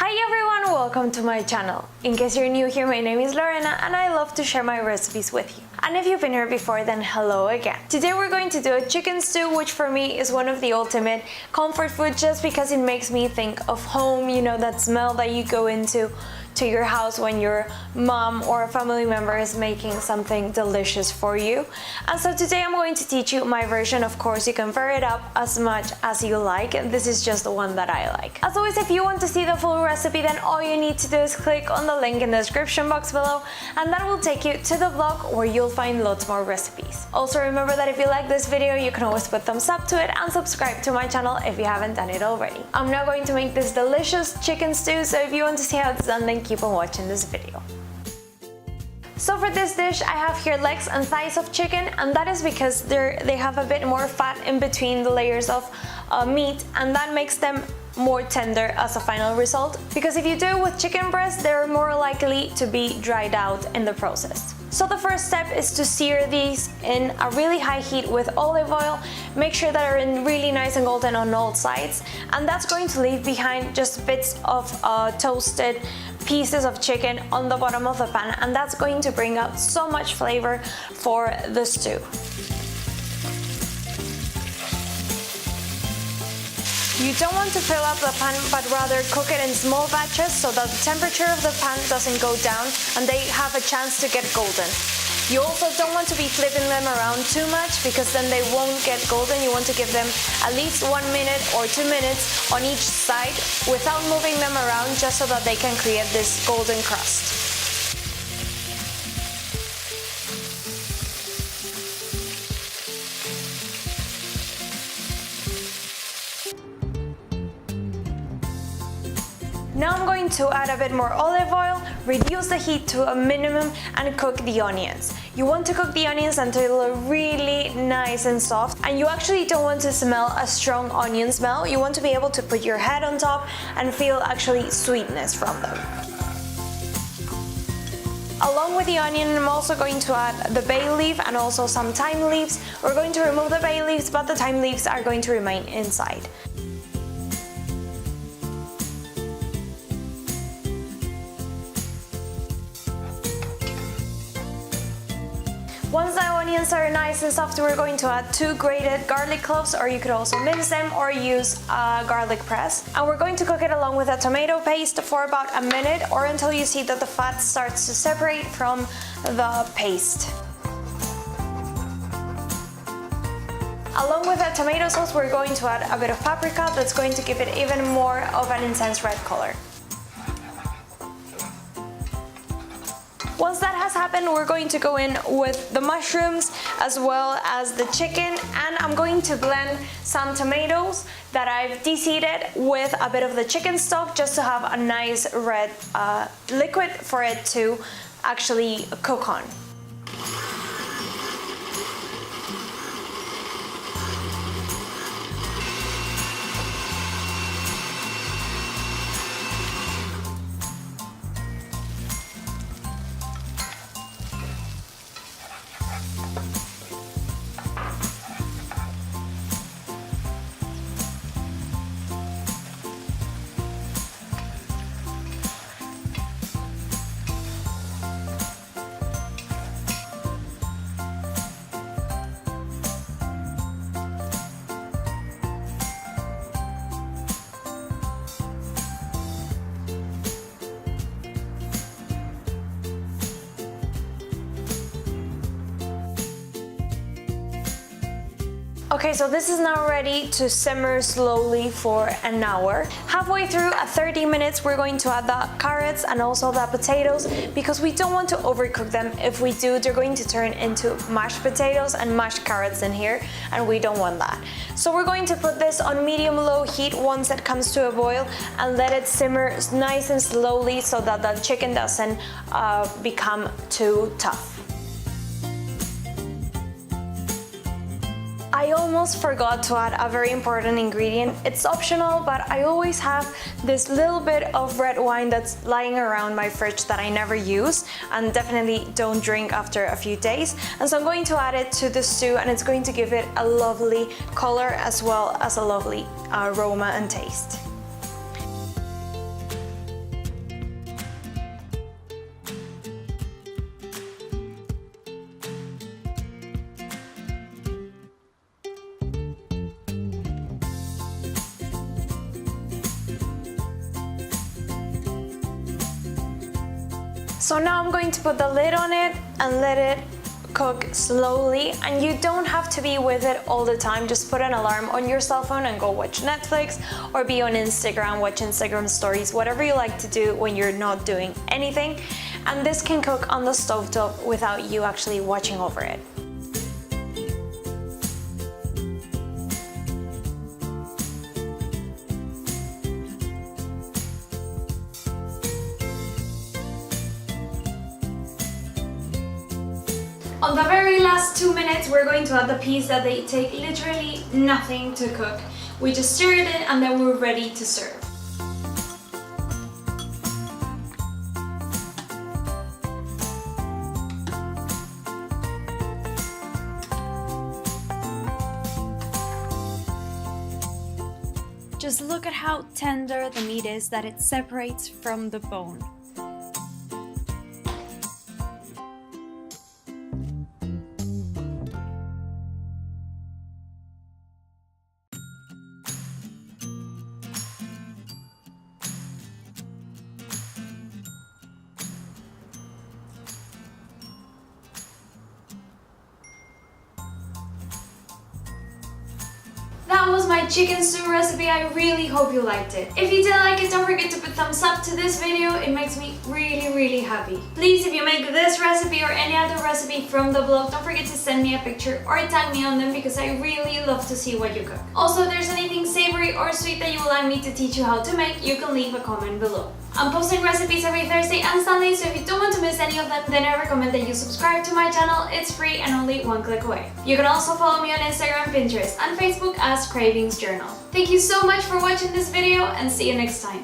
Hi everyone, welcome to my channel. In case you're new here, my name is Lorena and I love to share my recipes with you. And if you've been here before, then hello again. Today we're going to do a chicken stew, which for me is one of the ultimate comfort food just because it makes me think of home, you know, that smell that you go into your house when your mom or a family member is making something delicious for you. And so today I'm going to teach you my version. Of course, you can vary it up as much as you like. This is just the one that I like. As always, if you want to see the full recipe, then all you need to do is click on the link in the description box below, and that will take you to the blog where you'll find lots more recipes. Also remember that if you like this video, you can always put thumbs up to it and subscribe to my channel if you haven't done it already. I'm now going to make this delicious chicken stew, so if you want to see how it's done, then keep on watching this video. So for this dish, I have here legs and thighs of chicken, and that is because they have a bit more fat in between the layers of meat, and that makes them more tender as a final result, because if you do it with chicken breast, they're more likely to be dried out in the process. So the first step is to sear these in a really high heat with olive oil. Make sure that they're in really nice and golden on all sides, and that's going to leave behind just bits of toasted pieces of chicken on the bottom of the pan, and that's going to bring out so much flavor for the stew. You don't want to fill up the pan, but rather cook it in small batches so that the temperature of the pan doesn't go down and they have a chance to get golden. You also don't want to be flipping them around too much, because then they won't get golden. You want to give them at least 1 minute or 2 minutes on each side without moving them around, just so that they can create this golden crust. Now I'm going to add a bit more olive oil, reduce the heat to a minimum, and cook the onions. You want to cook the onions until they're really nice and soft, and you actually don't want to smell a strong onion smell. You want to be able to put your head on top and feel actually sweetness from them. Along with the onion, I'm also going to add the bay leaf and also some thyme leaves. We're going to remove the bay leaves, but the thyme leaves are going to remain inside. Once the onions are nice and soft, we're going to add 2 grated garlic cloves, or you could also mince them or use a garlic press. And we're going to cook it along with a tomato paste for about a minute, or until you see that the fat starts to separate from the paste. Along with the tomato sauce, we're going to add a bit of paprika that's going to give it even more of an intense red color. Once that has happened, we're going to go in with the mushrooms as well as the chicken, and I'm going to blend some tomatoes that I've de-seeded with a bit of the chicken stock, just to have a nice red liquid for it to actually cook on. Okay, so this is now ready to simmer slowly for an hour. Halfway through at 30 minutes, we're going to add the carrots and also the potatoes, because we don't want to overcook them. If we do, they're going to turn into mashed potatoes and mashed carrots in here, and we don't want that. So we're going to put this on medium-low heat once it comes to a boil, and let it simmer nice and slowly so that the chicken doesn't become too tough. I almost forgot to add a very important ingredient. It's optional, but I always have this little bit of red wine that's lying around my fridge that I never use and definitely don't drink after a few days. And so I'm going to add it to the stew, and it's going to give it a lovely color as well as a lovely aroma and taste. So now I'm going to put the lid on it and let it cook slowly, and you don't have to be with it all the time. Just put an alarm on your cell phone and go watch Netflix or be on Instagram, watch Instagram stories, whatever you like to do when you're not doing anything. And this can cook on the stovetop without you actually watching over it. On the very last 2 minutes, we're going to add the peas that they take literally nothing to cook. We just stir it in and then we're ready to serve. Just look at how tender the meat is that it separates from the bone. That was my chicken stew recipe. I really hope you liked it. If you did like it, don't forget to put thumbs up to this video. It makes me really happy. Please, if you make this recipe or any other recipe from the blog, don't forget to send me a picture or tag me on them because I really love to see what you cook. Also, if there's anything savory or sweet that you would like me to teach you how to make, you can leave a comment below. I'm posting recipes every Thursday and Sunday, so if you don't want to miss any of them, then I recommend that you subscribe to my channel. It's free and only one click away. You can also follow me on Instagram, Pinterest, and Facebook as Cravings Journal. Thank you so much for watching this video and see you next time.